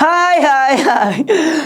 Hi hi hi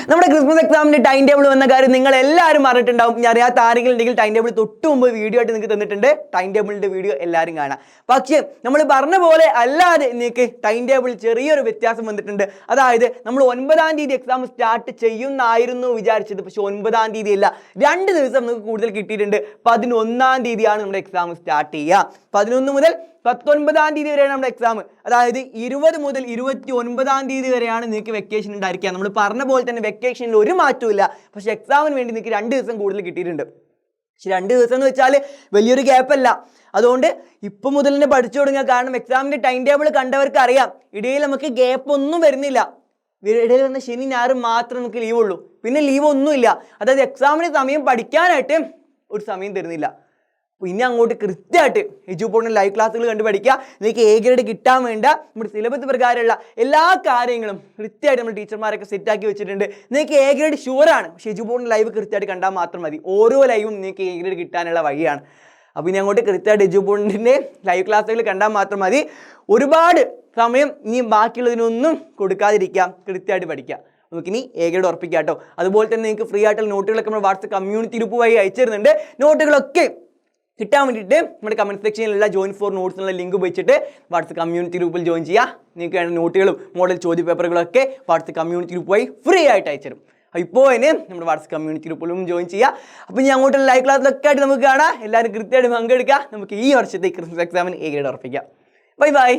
നമ്മുടെ Christmas എക്സാമിൻ്റെ time table വന്ന കാര്യം നിങ്ങൾ എല്ലാവരും അറിഞ്ഞിട്ടുണ്ടാവും. ഞാൻ അറിയാത്ത ആരെങ്കിലും ഉണ്ടെങ്കിൽ ടൈം ടേബിൾ തൊട്ട് മുമ്പ് വീഡിയോ ആയിട്ട് നിങ്ങൾക്ക് തന്നിട്ടുണ്ട്. ടൈം ടേബിളിൻ്റെ വീഡിയോ എല്ലാവരും കാണാം. പക്ഷേ നമ്മൾ പറഞ്ഞ പോലെ അല്ലാതെ നിങ്ങൾക്ക് ടൈം ടേബിൾ ചെറിയൊരു വ്യത്യാസം വന്നിട്ടുണ്ട്. അതായത് നമ്മൾ 9-ാം തീയതി എക്സാം സ്റ്റാർട്ട് ചെയ്യുന്നായിരുന്നു വിചാരിച്ചത്. പക്ഷെ 9-ാം തീയതി അല്ല, 2 ദിവസം നമുക്ക് കൂടുതൽ കിട്ടിയിട്ടുണ്ട്. 11-ാം തീയതിയാണ് നമ്മുടെ എക്സാം സ്റ്റാർട്ട് ചെയ്യുക. 11 മുതൽ 19-ാം തീയതി വരെയാണ് നമ്മുടെ എക്സാം. അതായത് 20 മുതൽ 29-ാം തീയതി വരെയാണ് നിങ്ങൾക്ക് വെക്കേഷൻ ഉണ്ടായിരിക്കുക. നമ്മൾ പറഞ്ഞ പോലെ തന്നെ വെക്കേഷനിൽ ഒരു മാറ്റവും ഇല്ല. പക്ഷെ എക്സാമിന് വേണ്ടി നിങ്ങൾക്ക് 2 ദിവസം കൂടുതൽ കിട്ടിയിട്ടുണ്ട്. പക്ഷെ 2 ദിവസം എന്ന് വെച്ചാൽ വലിയൊരു ഗ്യാപ്പല്ല. അതുകൊണ്ട് ഇപ്പം മുതൽ തന്നെ പഠിച്ചു തുടങ്ങുക. കാരണം എക്സാമിൻ്റെ ടൈം ടേബിൾ കണ്ടവർക്ക് അറിയാം, ഇടയിൽ നമുക്ക് ഗ്യാപ്പ് ഒന്നും വരുന്നില്ല. ഇടയിൽ വന്ന ശനി ഞായർ മാത്രമേ നമുക്ക് ലീവ് ഉള്ളൂ. പിന്നെ ലീവ് ഒന്നുമില്ല. അതായത് എക്സാമിന് സമയം പഠിക്കാനായിട്ട് ഒരു സമയം തരുന്നില്ല. അപ്പോൾ ഇനി അങ്ങോട്ട് കൃത്യമായിട്ട് എജുപോർട്ടിൻ്റെ ലൈവ് ക്ലാസ്സുകൾ കണ്ട് പഠിക്കുക. നിങ്ങൾക്ക് എ ഗ്രേഡ് കിട്ടാൻ വേണ്ട നമ്മുടെ സിലബസ് പ്രകാരമുള്ള എല്ലാ കാര്യങ്ങളും കൃത്യമായിട്ട് നമ്മൾ ടീച്ചർമാരൊക്കെ സെറ്റാക്കി വെച്ചിട്ടുണ്ട്. നിങ്ങൾക്ക് എ ഗ്രേഡ് ഷുവറാണ്. പക്ഷേ എജുപോർട്ടിൻ്റെ ലൈവ് കൃത്യമായിട്ട് കണ്ടാൽ മാത്രം മതി. ഓരോ ലൈവും നിങ്ങൾക്ക് എ ഗ്രേഡ് കിട്ടാനുള്ള വഴിയാണ്. അപ്പോൾ ഇനി അങ്ങോട്ട് കൃത്യമായിട്ട് എജുപോർട്ടിൻ്റെ ലൈവ് ക്ലാസ്സുകൾ കണ്ടാൽ മാത്രം മതി. ഒരുപാട് സമയം ഇനി ബാക്കിയുള്ളതിനൊന്നും കൊടുക്കാതിരിക്കാം, കൃത്യമായിട്ട് പഠിക്കുക. നമുക്കിനി എ ഗ്രേഡ് ഉറപ്പിക്കാം കേട്ടോ. അതുപോലെ തന്നെ നിങ്ങൾക്ക് ഫ്രീ ആയിട്ടുള്ള നോട്ടുകളൊക്കെ നമ്മൾ വാട്സ്ആപ്പ് കമ്മ്യൂണിറ്റി ഗ്രൂപ്പ് വഴി അയച്ചു തരുന്നുണ്ട്. നോട്ടുകളൊക്കെ കിട്ടാൻ വേണ്ടിയിട്ട് നമ്മുടെ കമൻറ്റ് സെക്ഷനിലുള്ള ജോയിൻ ഫോർ നോട്ട്സ് എന്നുള്ള ലിങ്ക് ഉപയോഗിച്ചിട്ട് വാട്സ്ആപ്പ് കമ്മ്യൂണിറ്റി ഗ്രൂപ്പിൽ ജോയിൻ ചെയ്യുക. നിങ്ങൾക്ക് വേണ്ട നോട്ടുകളും മോഡൽ ചോദ്യ പേപ്പറുകളൊക്കെ വാട്സ്ആപ്പ് കമ്മ്യൂണിറ്റി ഗ്രൂപ്പ് വഴി ഫ്രീ ആയിട്ട് അയച്ചു തരും. ഇപ്പോൾ തന്നെ നമ്മുടെ വാട്സ്ആപ്പ് കമ്മ്യൂണിറ്റി ഗ്രൂപ്പിലും ജോയിൻ ചെയ്യുക. അപ്പോൾ ഇനി അങ്ങോട്ടുള്ള ലൈവ് ക്ലാസ്സിലൊക്കെ ആയിട്ട് നമുക്ക് കാണാം. എല്ലാവരും കൃത്യമായിട്ട് പങ്കെടുക്കുക. നമുക്ക് ഈ വർഷത്തെ ക്രിസ്മസ് എക്സാമിന് എ ഗ്രേഡ് ഉറപ്പിക്കാം. Bye bye.